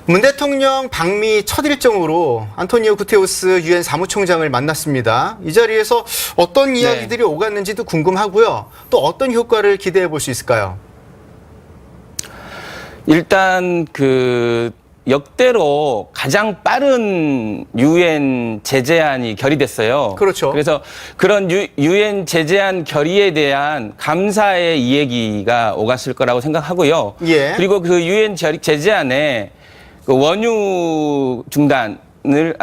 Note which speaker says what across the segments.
Speaker 1: 문 대통령 방미 첫 일정으로 안토니오 구테우스 유엔 사무총장을 만났습니다. 이 자리에서 어떤 이야기들이 오갔는지도 궁금하고요. 또 어떤 효과를 기대해 볼 수 있을까요?
Speaker 2: 일단 역대로 가장 빠른 유엔 제재안이 결의됐어요.
Speaker 1: 그렇죠.
Speaker 2: 그래서 그런 유엔 제재안 결의에 대한 감사의 이야기가 오갔을 거라고 생각하고요.
Speaker 1: 예.
Speaker 2: 그리고 그 유엔 제재안에 그 원유 중단을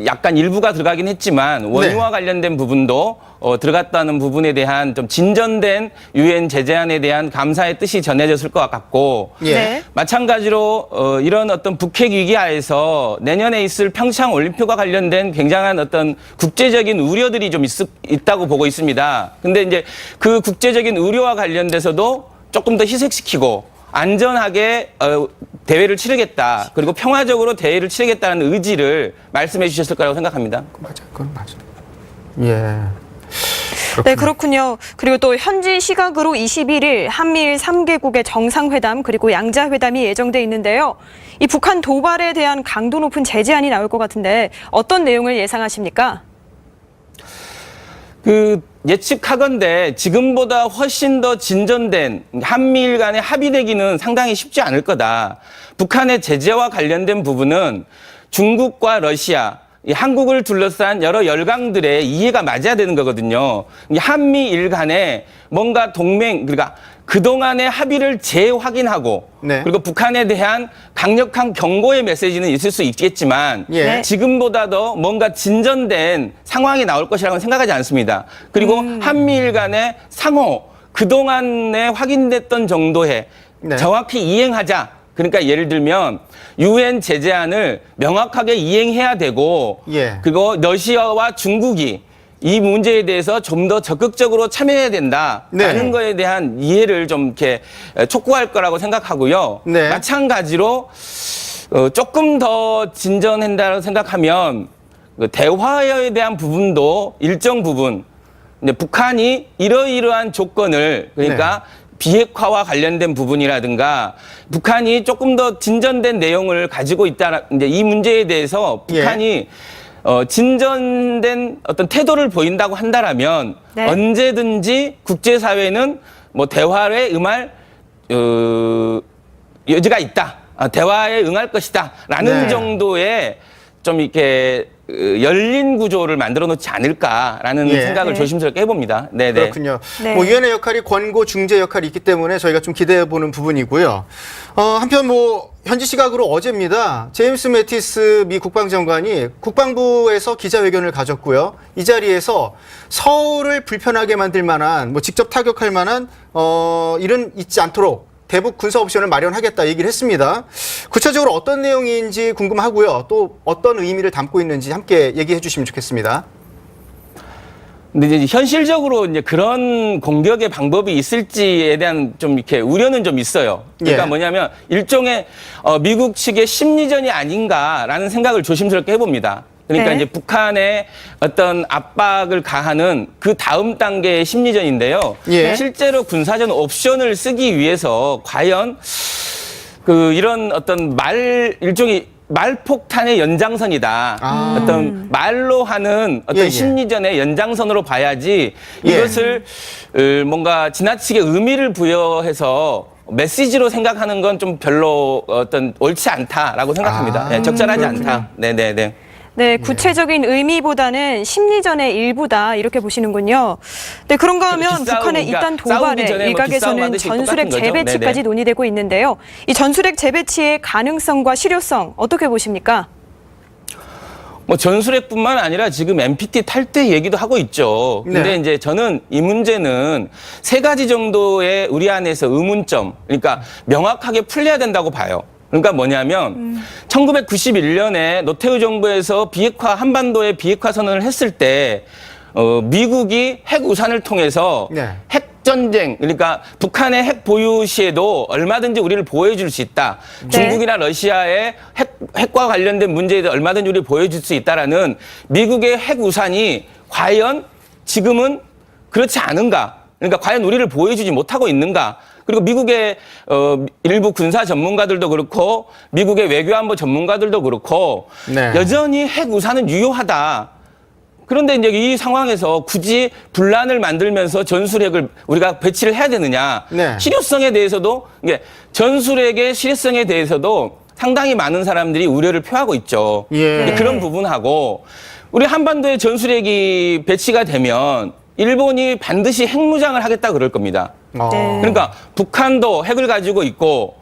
Speaker 2: 약간 일부가 들어가긴 했지만 원유와 관련된 부분도 들어갔다는 부분에 대한 좀 진전된 유엔 제재안에 대한 감사의 뜻이 전해졌을 것 같고
Speaker 1: 예.
Speaker 2: 마찬가지로 이런 어떤 북핵 위기 하에서 내년에 있을 평창 올림픽과 관련된 굉장한 어떤 국제적인 우려들이 좀 있다고 보고 있습니다. 근데 이제 그 국제적인 우려와 관련돼서도 조금 더 희석시키고 안전하게 대회를 치르겠다. 그리고 평화적으로 대회를 치르겠다는 의지를 말씀해 주셨을 거라고 생각합니다.
Speaker 1: 맞아요. 그건 맞아요. 예.
Speaker 3: 네, 그렇군요. 그리고 또 현지 시각으로 21일 한미일 3개국의 정상회담 그리고 양자회담이 예정돼 있는데요. 이 북한 도발에 대한 강도 높은 제재안이 나올 것 같은데 어떤 내용을 예상하십니까?
Speaker 2: 예측하건대 지금보다 훨씬 더 진전된 한미일 간의 합의되기는 상당히 쉽지 않을 거다. 북한의 제재와 관련된 부분은 중국과 러시아, 한국을 둘러싼 여러 열강들의 이해가 맞아야 되는 거거든요. 한미일 간에 뭔가 동맹, 그러니까 그동안의 합의를 재확인하고 그리고 북한에 대한 강력한 경고의 메시지는 있을 수 있겠지만 지금보다 더 뭔가 진전된 상황이 나올 것이라고는 생각하지 않습니다. 그리고 한미일 간의 상호, 그동안에 확인됐던 정도의 정확히 이행하자. 그러니까 예를 들면 유엔 제재안을 명확하게 이행해야 되고 그리고 러시아와 중국이 이 문제에 대해서 좀 더 적극적으로 참여해야 된다라는 거에 대한 이해를 좀 이렇게 촉구할 거라고 생각하고요. 마찬가지로 조금 더 진전한다고 생각하면 대화에 대한 부분도 일정 부분 북한이 이러이러한 조건을 그러니까 비핵화와 관련된 부분이라든가 북한이 조금 더 진전된 내용을 가지고 있다. 이제 이 문제에 대해서 북한이 진전된 어떤 태도를 보인다고 한다라면 언제든지 국제사회는 대화에 응할 여지가 있다. 대화에 응할 것이다라는 정도의 좀 이렇게 열린 구조를 만들어 놓지 않을까라는 생각을 조심스럽게 해봅니다.
Speaker 1: 그렇군요. 유엔의 역할이 권고 중재 역할이 있기 때문에 저희가 좀 기대해 보는 부분이고요. 한편 현지 시각으로 어제입니다. 제임스 매티스 미 국방장관이 국방부에서 기자회견을 가졌고요. 이 자리에서 서울을 불편하게 만들 만한 직접 타격할 만한 일은 있지 않도록 대북 군사 옵션을 마련하겠다 얘기를 했습니다. 구체적으로 어떤 내용인지 궁금하고요. 또 어떤 의미를 담고 있는지 함께 얘기해 주시면 좋겠습니다.
Speaker 2: 근데 이제 현실적으로 이제 그런 공격의 방법이 있을지에 대한 좀 이렇게 우려는 좀 있어요. 그러니까 뭐냐면 일종의 미국 측의 심리전이 아닌가라는 생각을 조심스럽게 해봅니다. 그러니까 이제 북한의 어떤 압박을 가하는 그 다음 단계의 심리전인데요. 실제로 군사전 옵션을 쓰기 위해서 과연 이런 어떤 일종의 말폭탄의 연장선이다. 어떤 말로 하는 어떤 심리전의 연장선으로 봐야지 이것을 뭔가 지나치게 의미를 부여해서 메시지로 생각하는 건 좀 별로 옳지 않다라고 생각합니다. 적절하지 않다.
Speaker 3: 네, 구체적인 의미보다는 심리전의 일부다 이렇게 보시는군요. 네, 그런가 하면 북한의 이딴 도발에 일각에서는 전술핵 재배치까지 논의되고 있는데요. 이 전술핵 재배치의 가능성과 실효성 어떻게 보십니까?
Speaker 2: 전술핵뿐만 아니라 지금 NPT 탈퇴 얘기도 하고 있죠. 근데 이제 저는 이 문제는 세 가지 정도의 우리 안에서 의문점, 그러니까 명확하게 풀려야 된다고 봐요. 그러니까 뭐냐면 1991년에 노태우 정부에서 한반도의 비핵화 선언을 했을 때 미국이 핵 우산을 통해서 핵 전쟁, 그러니까 북한의 핵 보유 시에도 얼마든지 우리를 보호해 줄 수 있다. 중국이나 러시아의 핵과 관련된 문제에 대해 얼마든지 우리를 보호해 줄 수 있다라는 미국의 핵 우산이 과연 지금은 그렇지 않은가? 그러니까 과연 우리를 보호해 주지 못하고 있는가? 그리고 미국의 일부 군사 전문가들도 그렇고 미국의 외교안보 전문가들도 그렇고
Speaker 1: 네.
Speaker 2: 여전히 핵 우산은 유효하다. 그런데 이제 이 상황에서 굳이 분란을 만들면서 전술핵을 우리가 배치를 해야 되느냐.
Speaker 1: 네.
Speaker 2: 실효성에 대해서도 이게 전술핵의 실효성에 대해서도 상당히 많은 사람들이 우려를 표하고 있죠.
Speaker 1: 예.
Speaker 2: 근데 그런 부분하고 우리 한반도에 전술핵이 배치가 되면 일본이 반드시 핵무장을 하겠다 그럴 겁니다.
Speaker 1: 어.
Speaker 3: 네.
Speaker 2: 그러니까 북한도 핵을 가지고 있고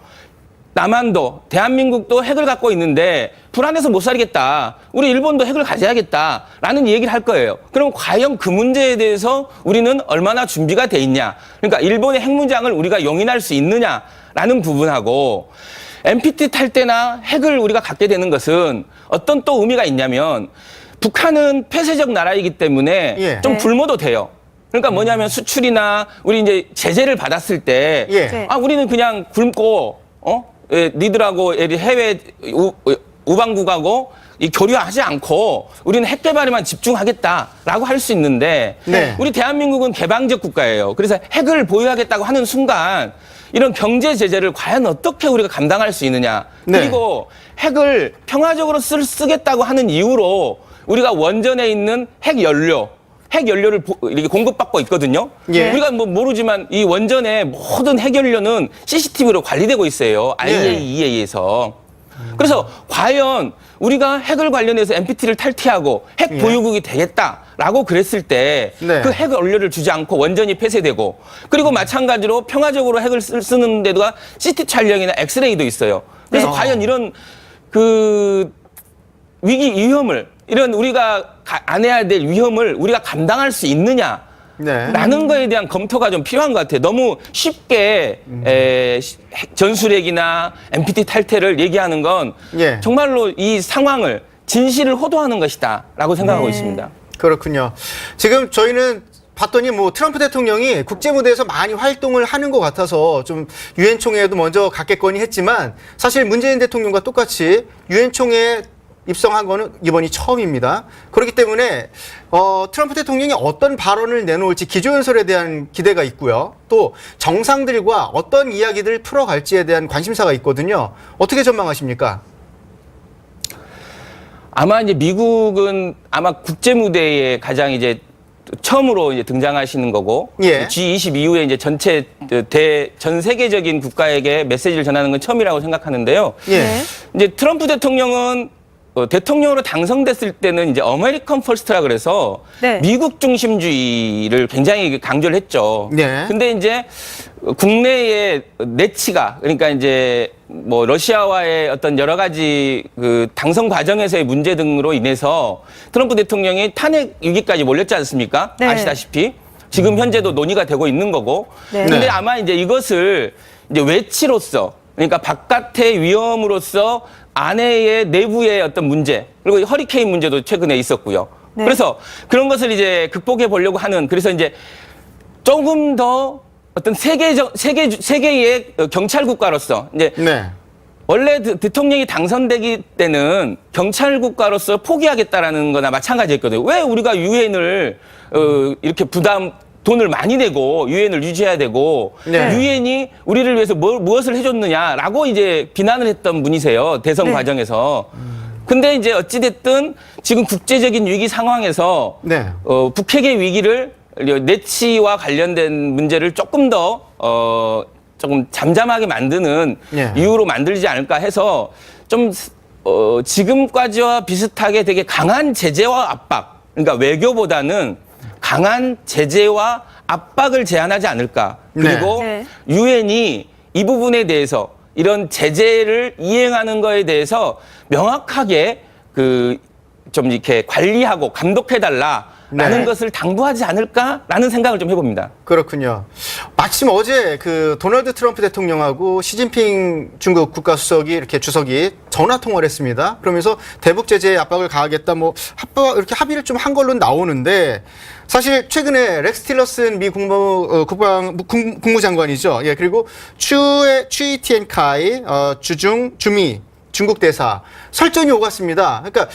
Speaker 2: 남한도 대한민국도 핵을 갖고 있는데 불안해서 못 살겠다. 우리 일본도 핵을 가져야겠다라는 얘기를 할 거예요. 그럼 과연 그 문제에 대해서 우리는 얼마나 준비가 돼 있냐. 그러니까 일본의 핵무장을 우리가 용인할 수 있느냐라는 부분하고 NPT 탈 때나 핵을 우리가 갖게 되는 것은 어떤 또 의미가 있냐면 북한은 폐쇄적 나라이기 때문에
Speaker 1: 예.
Speaker 2: 좀
Speaker 3: 네.
Speaker 2: 굶어도 돼요. 그러니까 뭐냐면 수출이나 우리 이제 제재를 받았을 때
Speaker 1: 예.
Speaker 3: 네.
Speaker 2: 우리는 그냥 굶고 니들하고 해외 우방국하고 이 교류하지 않고 우리는 핵 개발에만 집중하겠다라고 할 수 있는데
Speaker 1: 네.
Speaker 2: 우리 대한민국은 개방적 국가예요. 그래서 핵을 보유하겠다고 하는 순간 이런 경제 제재를 과연 어떻게 우리가 감당할 수 있느냐.
Speaker 1: 네.
Speaker 2: 그리고 핵을 평화적으로 쓰겠다고 하는 이유로 우리가 원전에 있는 핵연료를 이렇게 공급받고 있거든요.
Speaker 1: 예.
Speaker 2: 우리가 뭐 모르지만 이 원전의 모든 핵연료는 CCTV로 관리되고 있어요. IAEA에서. 그래서 과연 우리가 핵을 관련해서 NPT를 탈퇴하고 핵
Speaker 1: 예.
Speaker 2: 보유국이 되겠다라고 그랬을 때 그
Speaker 1: 네.
Speaker 2: 핵 연료를 주지 않고 원전이 폐쇄되고 그리고 마찬가지로 평화적으로 핵을 쓰는 데가 CT 촬영이나 엑스레이도 있어요. 그래서
Speaker 3: 네.
Speaker 2: 과연 이런 그 위기 위험을 이런 우리가 안 해야 될 위험을 우리가 감당할 수 있느냐
Speaker 1: 네.
Speaker 2: 라는 거에 대한 검토가 좀 필요한 것 같아요. 너무 쉽게 전술핵이나 NPT 탈퇴를 얘기하는 건
Speaker 1: 예.
Speaker 2: 정말로 이 상황을 진실을 호도하는 것이다라고 생각하고
Speaker 3: 네.
Speaker 2: 있습니다.
Speaker 1: 그렇군요. 지금 저희는 봤더니 뭐 트럼프 대통령이 국제 무대에서 많이 활동을 하는 것 같아서 좀 유엔 총회에도 먼저 갔겠거니 했지만 사실 문재인 대통령과 똑같이 유엔 총회에 입성한 거는 이번이 처음입니다. 그렇기 때문에 트럼프 대통령이 어떤 발언을 내놓을지 기조연설에 대한 기대가 있고요. 또 정상들과 어떤 이야기들을 풀어갈지에 대한 관심사가 있거든요. 어떻게 전망하십니까?
Speaker 2: 아마 이제 미국은 아마 국제 무대에 가장 이제 처음으로 이제 등장하시는 거고
Speaker 1: 예.
Speaker 2: G20 이후에 이제 전체 전 세계적인 국가에게 메시지를 전하는 건 처음이라고 생각하는데요.
Speaker 1: 예.
Speaker 3: 네.
Speaker 2: 이제 트럼프 대통령은 대통령으로 당선됐을 때는 이제 아메리칸 퍼스트라 그래서
Speaker 3: 네.
Speaker 2: 미국 중심주의를 굉장히 강조를 했죠.
Speaker 1: 네.
Speaker 2: 근데 이제 국내의 내치가 그러니까 이제 뭐 러시아와의 어떤 여러 가지 그 당선 과정에서의 문제 등으로 인해서 트럼프 대통령이 탄핵 위기까지 몰렸지 않습니까?
Speaker 3: 네.
Speaker 2: 아시다시피 지금 현재도 논의가 되고 있는 거고.
Speaker 3: 네.
Speaker 2: 근데
Speaker 1: 네.
Speaker 2: 아마 이제 이것을 이제 외치로서 그러니까 바깥의 위험으로서 안에의 내부의 어떤 문제 그리고 허리케인 문제도 최근에 있었고요.
Speaker 3: 네.
Speaker 2: 그래서 그런 것을 이제 극복해 보려고 하는 그래서 이제 조금 더 어떤 세계의 경찰 국가로서 이제
Speaker 1: 네.
Speaker 2: 원래 대통령이 당선되기 때는 경찰 국가로서 포기하겠다라는 거나 마찬가지였거든요. 왜 우리가 유엔을 이렇게 돈을 많이 내고 유엔을 유지해야 되고
Speaker 1: 네.
Speaker 2: 유엔이 우리를 위해서 무엇을 해줬느냐라고 이제 비난을 했던 분이세요. 대선
Speaker 3: 네.
Speaker 2: 과정에서. 근데 이제 어찌됐든 지금 국제적인 위기 상황에서
Speaker 1: 네.
Speaker 2: 북핵의 위기를 내치와 관련된 문제를 조금 더 조금 잠잠하게 만드는
Speaker 1: 예.
Speaker 2: 이유로 만들지 않을까 해서 좀 지금까지와 비슷하게 되게 강한 제재와 압박 그러니까 외교보다는 강한 제재와 압박을 제한하지 않을까. 그리고
Speaker 3: 네.
Speaker 2: 유엔이 이 부분에 대해서 이런 제재를 이행하는 거에 대해서 명확하게 좀 이렇게 관리하고 감독해달라라는
Speaker 1: 네.
Speaker 2: 것을 당부하지 않을까라는 생각을 좀 해봅니다.
Speaker 1: 그렇군요. 마침 어제 그 도널드 트럼프 대통령하고 시진핑 중국 국가수석이 이렇게 주석이 전화 통화를 했습니다. 그러면서 대북 제재에 압박을 가하겠다 이렇게 합의를 좀 한 걸로 나오는데 사실 최근에 렉스 틸러슨 미 국무장관이죠. 예, 그리고 추이티엔카이 주미 중국 대사 설전이 오갔습니다. 그러니까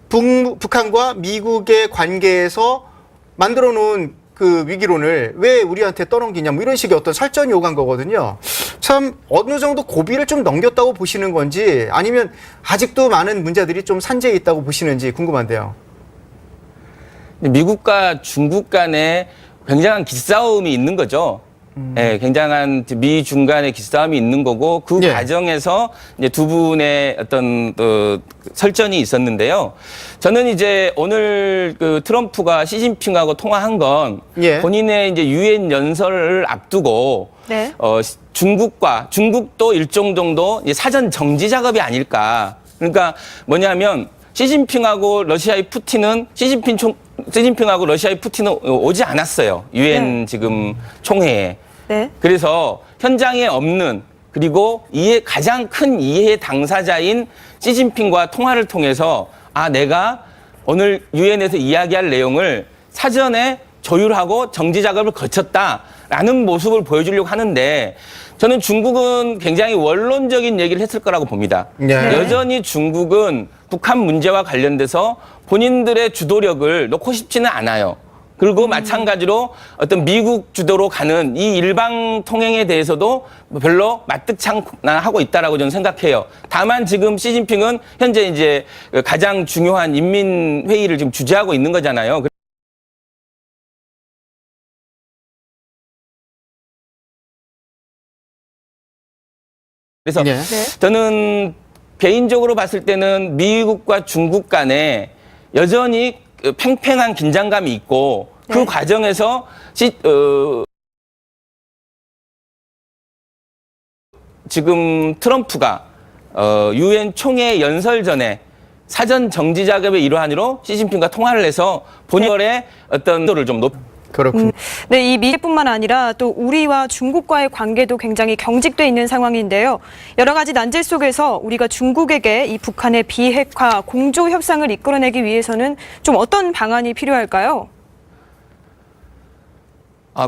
Speaker 1: 북한과 미국의 관계에서 만들어 놓은 그 위기론을 왜 우리한테 떠넘기냐 뭐 이런 식의 어떤 설전이 오간 거거든요. 참 어느 정도 고비를 좀 넘겼다고 보시는 건지 아니면 아직도 많은 문제들이 좀 산재해 있다고 보시는지 궁금한데요.
Speaker 2: 미국과 중국 간에 굉장한 기싸움이 있는 거죠. 예, 굉장한 미중 간의 기싸움이 있는 거고 그
Speaker 1: 예.
Speaker 2: 과정에서 이제 두 분의 어떤 설전이 있었는데요. 저는 이제 오늘 그 트럼프가 시진핑하고 통화한 건
Speaker 1: 예.
Speaker 2: 본인의 이제 유엔 연설을 앞두고
Speaker 3: 네.
Speaker 2: 중국도 일정 정도 이제 사전 정지 작업이 아닐까. 그러니까 뭐냐면 시진핑하고 러시아의 푸틴은 시진핑하고 러시아의 푸틴은 오지 않았어요. 유엔
Speaker 3: 네.
Speaker 2: 지금 총회에.
Speaker 3: 네.
Speaker 2: 그래서 현장에 없는 그리고 가장 큰 이해 당사자인 시진핑과 통화를 통해서 내가 오늘 유엔에서 이야기할 내용을 사전에 조율하고 정지 작업을 거쳤다라는 모습을 보여주려고 하는데 저는 중국은 굉장히 원론적인 얘기를 했을 거라고 봅니다.
Speaker 1: 네.
Speaker 2: 여전히 중국은 북한 문제와 관련돼서 본인들의 주도력을 놓고 싶지는 않아요. 그리고 마찬가지로 어떤 미국 주도로 가는 이 일방 통행에 대해서도 별로 마뜩창하고 있다라고 저는 생각해요. 다만 지금 시진핑은 현재 이제 가장 중요한 인민회의를 지금 주재하고 있는 거잖아요. 그래서
Speaker 1: 네.
Speaker 2: 저는 개인적으로 봤을 때는 미국과 중국 간에 여전히 팽팽한 긴장감이 있고 그
Speaker 3: 네.
Speaker 2: 과정에서 지금 트럼프가 유엔 총회 연설 전에 사전 정지 작업의 일환으로 시진핑과 통화를 해서 본인의 어떤 도를 좀
Speaker 1: 그렇군요.
Speaker 3: 네, 이 미래뿐만 아니라 또 우리와 중국과의 관계도 굉장히 경직돼 있는 상황인데요. 여러 가지 난제 속에서 우리가 중국에게 이 북한의 비핵화 공조 협상을 이끌어내기 위해서는 좀 어떤 방안이 필요할까요?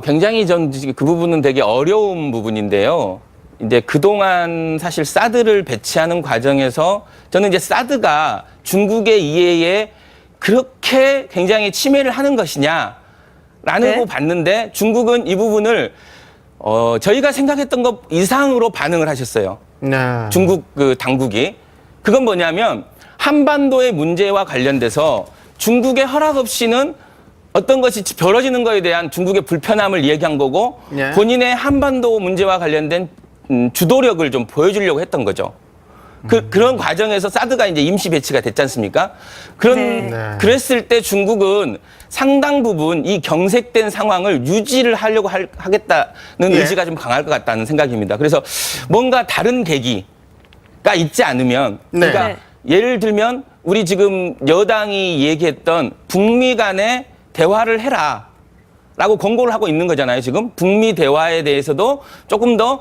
Speaker 2: 굉장히 전 그 부분은 되게 어려운 부분인데요. 이제 그동안 사실 사드를 배치하는 과정에서 저는 이제 사드가 중국의 이해에 그렇게 굉장히 침해를 하는 것이냐 라는 거 봤는데 중국은 이 부분을 저희가 생각했던 것 이상으로 반응을 하셨어요.
Speaker 1: 네.
Speaker 2: 중국 그 당국이. 그건 뭐냐면 한반도의 문제와 관련돼서 중국의 허락 없이는 어떤 것이 벌어지는 것에 대한 중국의 불편함을 얘기한 거고
Speaker 1: 네.
Speaker 2: 본인의 한반도 문제와 관련된 주도력을 좀 보여주려고 했던 거죠. 그런 과정에서 사드가 이제 임시 배치가 됐지 않습니까?
Speaker 3: 네.
Speaker 2: 그랬을 때 중국은 상당 부분 이 경색된 상황을 유지를 하려고 하겠다는
Speaker 1: 예.
Speaker 2: 의지가 좀 강할 것 같다는 생각입니다. 그래서 뭔가 다른 계기가 있지 않으면
Speaker 1: 네.
Speaker 2: 그러니까 예를 들면 우리 지금 여당이 얘기했던 북미 간의 대화를 해라. 라고 권고를 하고 있는 거잖아요, 지금. 북미 대화에 대해서도 조금 더,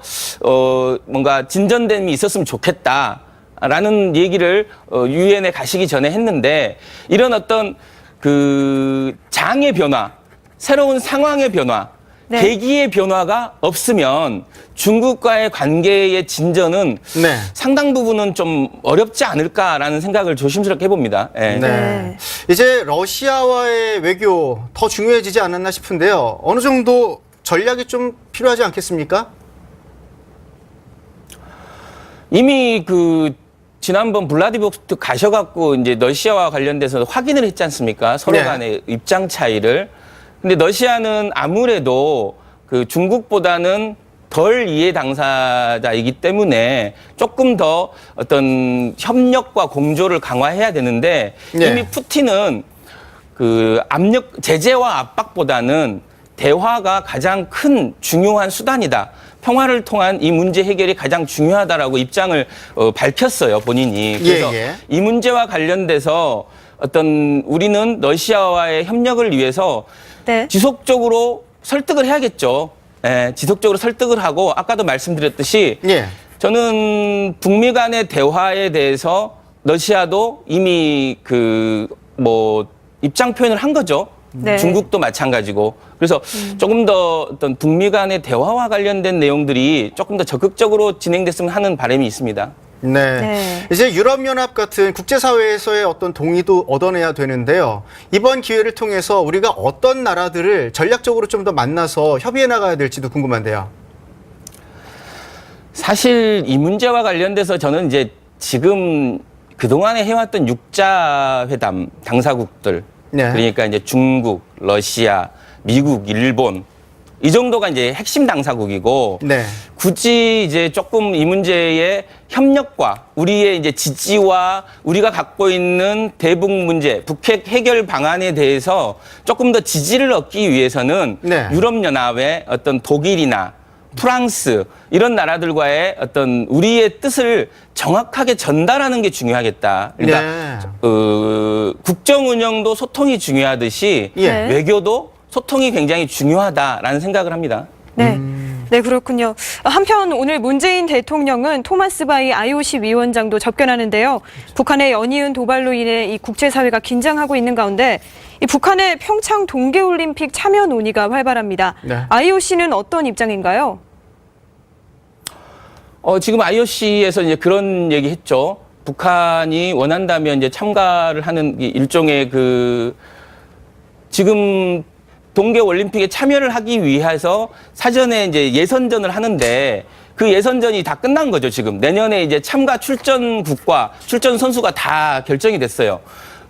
Speaker 2: 뭔가 진전됨이 있었으면 좋겠다라는 얘기를, 유엔에 가시기 전에 했는데, 이런 어떤 그 장의 변화, 새로운 상황의 변화,
Speaker 3: 네.
Speaker 2: 계기의 변화가 없으면 중국과의 관계의 진전은
Speaker 1: 네.
Speaker 2: 상당 부분은 좀 어렵지 않을까라는 생각을 조심스럽게 해봅니다. 예.
Speaker 1: 네. 이제 러시아와의 외교 더 중요해지지 않았나 싶은데요. 어느 정도 전략이 좀 필요하지 않겠습니까?
Speaker 2: 이미 그 지난번 블라디보스토크 가셔갖고 이제 러시아와 관련돼서 확인을 했지 않습니까? 서로
Speaker 1: 네.
Speaker 2: 간의 입장 차이를. 근데 러시아는 아무래도 그 중국보다는 덜 이해 당사자이기 때문에 조금 더 어떤 협력과 공조를 강화해야 되는데
Speaker 1: 네.
Speaker 2: 이미 푸틴은 그 제재와 압박보다는 대화가 가장 큰 중요한 수단이다. 평화를 통한 이 문제 해결이 가장 중요하다라고 입장을 밝혔어요, 본인이. 그래서
Speaker 1: 예.
Speaker 2: 이 문제와 관련돼서 어떤 우리는 러시아와의 협력을 위해서
Speaker 3: 네.
Speaker 2: 지속적으로 설득을 해야겠죠. 예, 지속적으로 설득을 하고 아까도 말씀드렸듯이
Speaker 1: 예.
Speaker 2: 저는 북미 간의 대화에 대해서 러시아도 이미 입장 표현을 한 거죠.
Speaker 3: 네.
Speaker 2: 중국도 마찬가지고. 그래서 조금 더 어떤 북미 간의 대화와 관련된 내용들이 조금 더 적극적으로 진행됐으면 하는 바람이 있습니다.
Speaker 1: 네.
Speaker 3: 네.
Speaker 1: 이제 유럽연합 같은 국제사회에서의 어떤 동의도 얻어내야 되는데요. 이번 기회를 통해서 우리가 어떤 나라들을 전략적으로 좀 더 만나서 협의해 나가야 될지도 궁금한데요.
Speaker 2: 사실 이 문제와 관련돼서 저는 이제 지금 그동안에 해왔던 육자회담 당사국들,
Speaker 1: 네.
Speaker 2: 그러니까 이제 중국, 러시아, 미국, 일본, 이 정도가 이제 핵심 당사국이고,
Speaker 1: 네.
Speaker 2: 굳이 이제 조금 이 문제의 협력과 우리의 이제 지지와 우리가 갖고 있는 대북 문제, 북핵 해결 방안에 대해서 조금 더 지지를 얻기 위해서는
Speaker 1: 네.
Speaker 2: 유럽연합의 어떤 독일이나 프랑스 이런 나라들과의 어떤 우리의 뜻을 정확하게 전달하는 게 중요하겠다. 그러니까
Speaker 1: 네.
Speaker 2: 국정 운영도 소통이 중요하듯이
Speaker 1: 예.
Speaker 2: 외교도 소통이 굉장히 중요하다라는 생각을 합니다.
Speaker 3: 네. 네, 그렇군요. 한편 오늘 문재인 대통령은 토마스 바이 IOC 위원장도 접견하는데요. 북한의 연이은 도발로 인해 이 국제사회가 긴장하고 있는 가운데 이 북한의 평창 동계올림픽 참여 논의가 활발합니다.
Speaker 1: 네.
Speaker 3: IOC는 어떤 입장인가요?
Speaker 2: 지금 IOC에서 이제 그런 얘기 했죠. 북한이 원한다면 이제 참가를 하는 일종의 지금 동계올림픽에 참여를 하기 위해서 사전에 이제 예선전을 하는데 그 예선전이 다 끝난 거죠, 지금. 내년에 이제 참가 출전국과 출전 선수가 다 결정이 됐어요.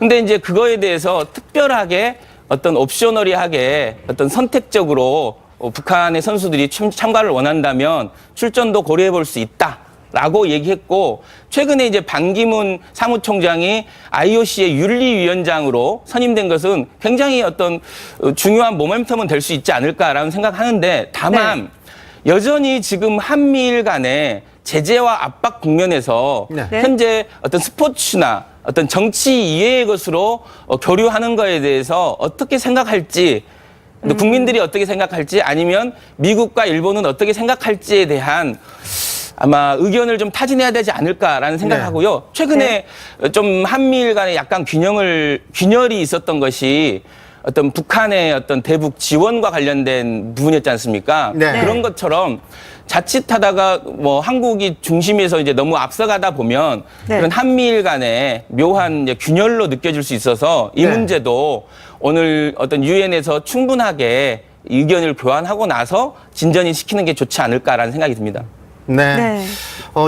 Speaker 2: 근데 이제 그거에 대해서 특별하게 어떤 옵셔너리하게 어떤 선택적으로 북한의 선수들이 참가를 원한다면 출전도 고려해 볼 수 있다. 라고 얘기했고, 최근에 이제 반기문 사무총장이 IOC의 윤리위원장으로 선임된 것은 굉장히 어떤 중요한 모멘텀은 될 수 있지 않을까라는 생각하는데, 다만 여전히 지금 한미일 간의 제재와 압박 국면에서
Speaker 1: 네.
Speaker 2: 현재 어떤 스포츠나 어떤 정치 이외의 것으로 교류하는 거에 대해서 어떻게 생각할지, 국민들이 어떻게 생각할지, 아니면 미국과 일본은 어떻게 생각할지에 대한 아마 의견을 좀 타진해야 되지 않을까라는 생각하고요. 최근에 좀 한미일 간에 약간 균열이 있었던 것이 어떤 북한의 어떤 대북 지원과 관련된 부분이었지 않습니까?
Speaker 1: 네.
Speaker 2: 그런 것처럼 자칫하다가 뭐 한국이 중심에서 이제 너무 앞서가다 보면 그런 한미일 간의 묘한 이제 균열로 느껴질 수 있어서 이 문제도 오늘 어떤 유엔에서 충분하게 의견을 교환하고 나서 진전이 시키는 게 좋지 않을까라는 생각이 듭니다.
Speaker 1: 네.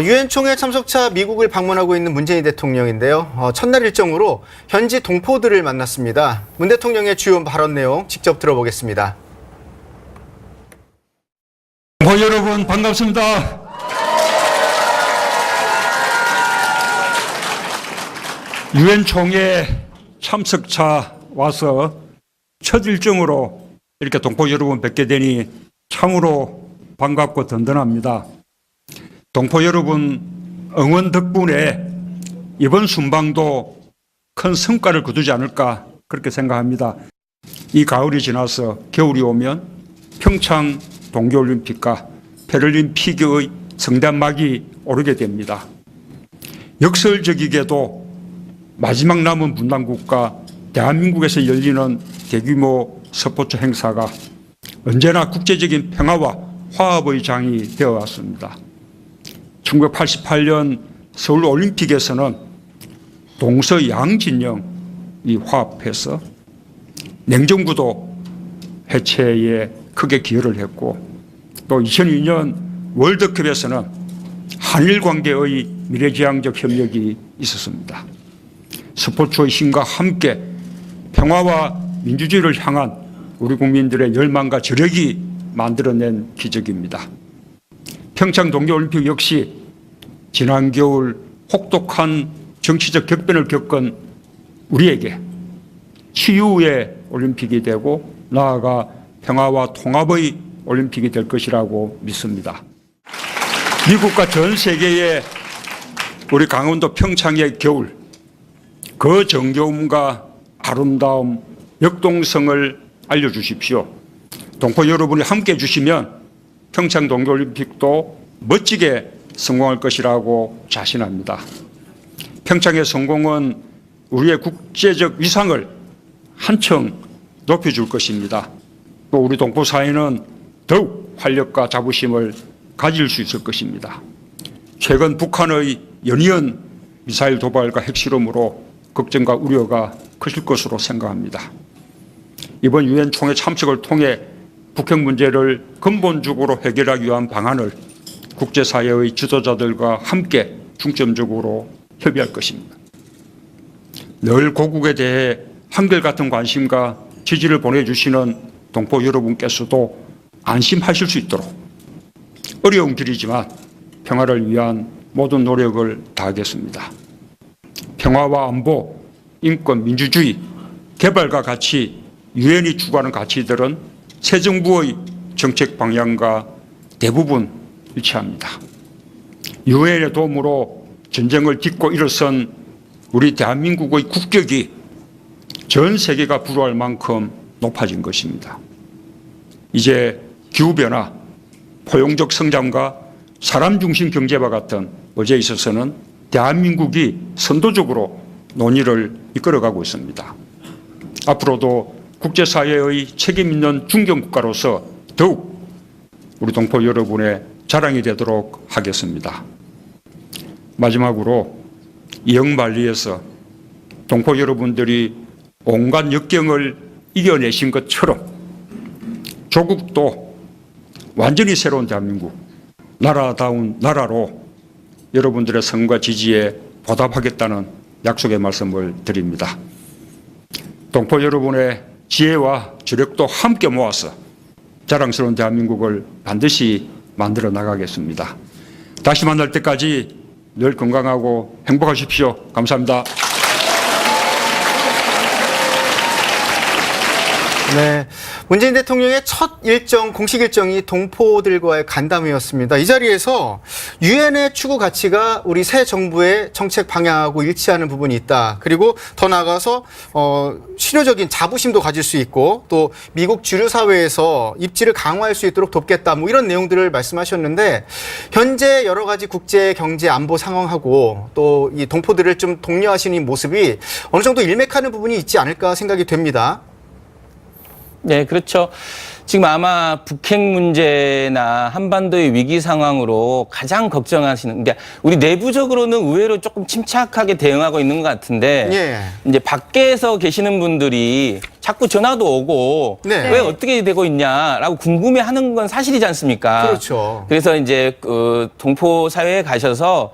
Speaker 1: 유엔 총회 참석차 미국을 방문하고 있는 문재인 대통령인데요. 첫날 일정으로 현지 동포들을 만났습니다. 문 대통령의 주요 발언 내용 직접 들어보겠습니다.
Speaker 4: 동포 여러분 반갑습니다. 유엔 총회 참석차 와서 첫 일정으로 이렇게 동포 여러분 뵙게 되니 참으로 반갑고 든든합니다. 동포 여러분 응원 덕분에 이번 순방도 큰 성과를 거두지 않을까 그렇게 생각합니다. 이 가을이 지나서 겨울이 오면 평창 동계올림픽과 패럴림픽의 성대한 막이 오르게 됩니다. 역설적이게도 마지막 남은 분단국가 대한민국에서 열리는 대규모 스포츠 행사가 언제나 국제적인 평화와 화합의 장이 되어왔습니다. 1988년 서울올림픽에서는 동서양 진영이 화합해서 냉정구도 해체에 크게 기여를 했고, 또 2002년 월드컵에서는 한일 관계의 미래지향적 협력이 있었습니다. 스포츠의 힘과 함께 평화와 민주주의를 향한 우리 국민들의 열망과 저력이 만들어낸 기적입니다. 평창 동계올림픽 역시 지난 겨울 혹독한 정치적 격변을 겪은 우리에게 치유의 올림픽이 되고 나아가 평화와 통합의 올림픽이 될 것이라고 믿습니다. 미국과 전 세계의 우리 강원도 평창의 겨울, 그 정겨움과 아름다움, 역동성을 알려주십시오. 동포 여러분이 함께해 주시면 평창 동계올림픽도 멋지게 성공할 것이라고 자신합니다. 평창의 성공은 우리의 국제적 위상을 한층 높여줄 것입니다. 또 우리 동포 사회는 더욱 활력과 자부심을 가질 수 있을 것입니다. 최근 북한의 연이은 미사일 도발과 핵실험으로 걱정과 우려가 크실 것으로 생각합니다. 이번 유엔 총회 참석을 통해 북핵 문제를 근본적으로 해결하기 위한 방안을 국제사회의 지도자들과 함께 중점적으로 협의할 것입니다. 늘 고국에 대해 한결같은 관심과 지지를 보내주시는 동포 여러분께서도 안심하실 수 있도록 어려운 길이지만 평화를 위한 모든 노력을 다하겠습니다. 평화와 안보, 인권, 민주주의, 개발과 가치, 유엔이 추구하는 가치들은 새 정부의 정책 방향과 대부분 일치합니다. 유엔의 도움으로 전쟁을 딛고 일어선 우리 대한민국의 국격이 전 세계가 부러워할 만큼 높아진 것입니다. 이제 기후변화, 포용적 성장과 사람 중심 경제와 같은 어제에 있어서는 대한민국이 선도적으로 논의를 이끌어가고 있습니다. 앞으로도 국제사회의 책임 있는 중견국가로서 더욱 우리 동포 여러분의 자랑이 되도록 하겠습니다. 마지막으로 이영만리에서 동포 여러분들이 온갖 역경을 이겨내신 것처럼 조국도 완전히 새로운 대한민국, 나라다운 나라로 여러분들의 성과 지지에 보답하겠다는 약속의 말씀을 드립니다. 동포 여러분의 지혜와 주력도 함께 모아서 자랑스러운 대한민국을 반드시 만들어 나가겠습니다. 다시 만날 때까지 늘 건강하고 행복하십시오. 감사합니다.
Speaker 1: 네, 문재인 대통령의 첫 일정, 공식 일정이 동포들과의 간담회였습니다. 이 자리에서 유엔의 추구 가치가 우리 새 정부의 정책 방향하고 일치하는 부분이 있다. 그리고 더 나아가서 실효적인 자부심도 가질 수 있고 또 미국 주류 사회에서 입지를 강화할 수 있도록 돕겠다. 뭐 이런 내용들을 말씀하셨는데 현재 여러 가지 국제 경제 안보 상황하고 또 이 동포들을 좀 독려하시는 이 모습이 어느 정도 일맥하는 부분이 있지 않을까 생각이 됩니다.
Speaker 2: 네, 그렇죠. 지금 아마 북핵 문제나 한반도의 위기 상황으로 가장 걱정하시는, 그러니까 우리 내부적으로는 의외로 조금 침착하게 대응하고 있는 것 같은데,
Speaker 1: 예.
Speaker 2: 이제 밖에서 계시는 분들이 자꾸 전화도 오고,
Speaker 1: 네.
Speaker 2: 왜 어떻게 되고 있냐라고 궁금해하는 건 사실이지 않습니까?
Speaker 1: 그렇죠.
Speaker 2: 그래서 이제 그 동포 사회에 가셔서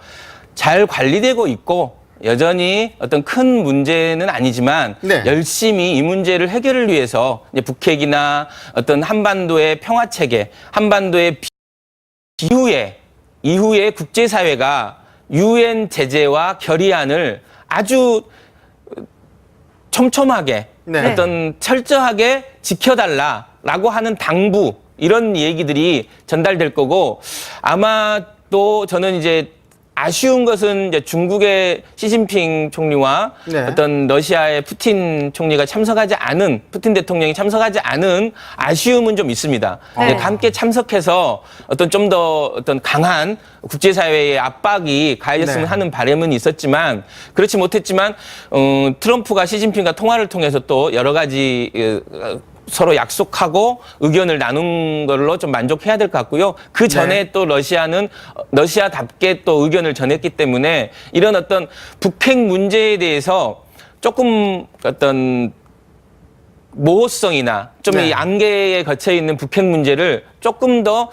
Speaker 2: 잘 관리되고 있고, 여전히 어떤 큰 문제는 아니지만
Speaker 1: 네.
Speaker 2: 열심히 이 문제를 해결을 위해서 이제 북핵이나 어떤 한반도의 평화 체계, 한반도의 이후에 국제사회가 유엔 제재와 결의안을 아주 촘촘하게
Speaker 1: 네.
Speaker 2: 어떤 철저하게 지켜달라라고 하는 당부 이런 얘기들이 전달될 거고 아마 또 저는 이제 아쉬운 것은 이제 중국의 시진핑 총리와
Speaker 1: 네.
Speaker 2: 어떤 러시아의 푸틴 총리가 푸틴 대통령이 참석하지 않은 아쉬움은 좀 있습니다.
Speaker 3: 네.
Speaker 2: 함께 참석해서 어떤 좀 더 어떤 강한 국제사회의 압박이 가해졌으면
Speaker 1: 네.
Speaker 2: 하는 바람은 있었지만 그렇지 못했지만 트럼프가 시진핑과 통화를 통해서 또 여러 가지 서로 약속하고 의견을 나눈 걸로 좀 만족해야 될 것 같고요. 그 전에
Speaker 1: 네.
Speaker 2: 또 러시아는 러시아답게 또 의견을 전했기 때문에 이런 어떤 북핵 문제에 대해서 조금 어떤 모호성이나 좀 이
Speaker 1: 네.
Speaker 2: 안개에 걷혀 있는 북핵 문제를 조금 더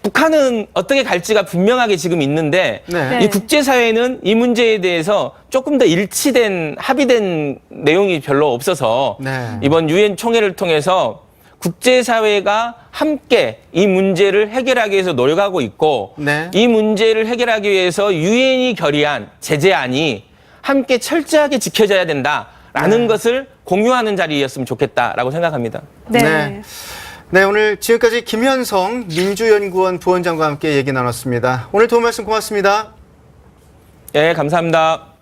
Speaker 2: 북한은 어떻게 갈지가 분명하게 지금 있는데
Speaker 1: 네.
Speaker 2: 이 국제사회는 이 문제에 대해서 조금 더 합의된 내용이 별로 없어서
Speaker 1: 네.
Speaker 2: 이번 유엔 총회를 통해서 국제사회가 함께 이 문제를 해결하기 위해서 노력하고 있고
Speaker 1: 네.
Speaker 2: 이 문제를 해결하기 위해서 유엔이 결의한 제재안이 함께 철저하게 지켜져야 된다라는
Speaker 1: 네.
Speaker 2: 것을 공유하는 자리였으면 좋겠다라고 생각합니다.
Speaker 3: 네.
Speaker 1: 네. 네, 오늘 지금까지 김현성 민주연구원 부원장과 함께 얘기 나눴습니다. 오늘 도움 말씀 고맙습니다.
Speaker 2: 예, 감사합니다.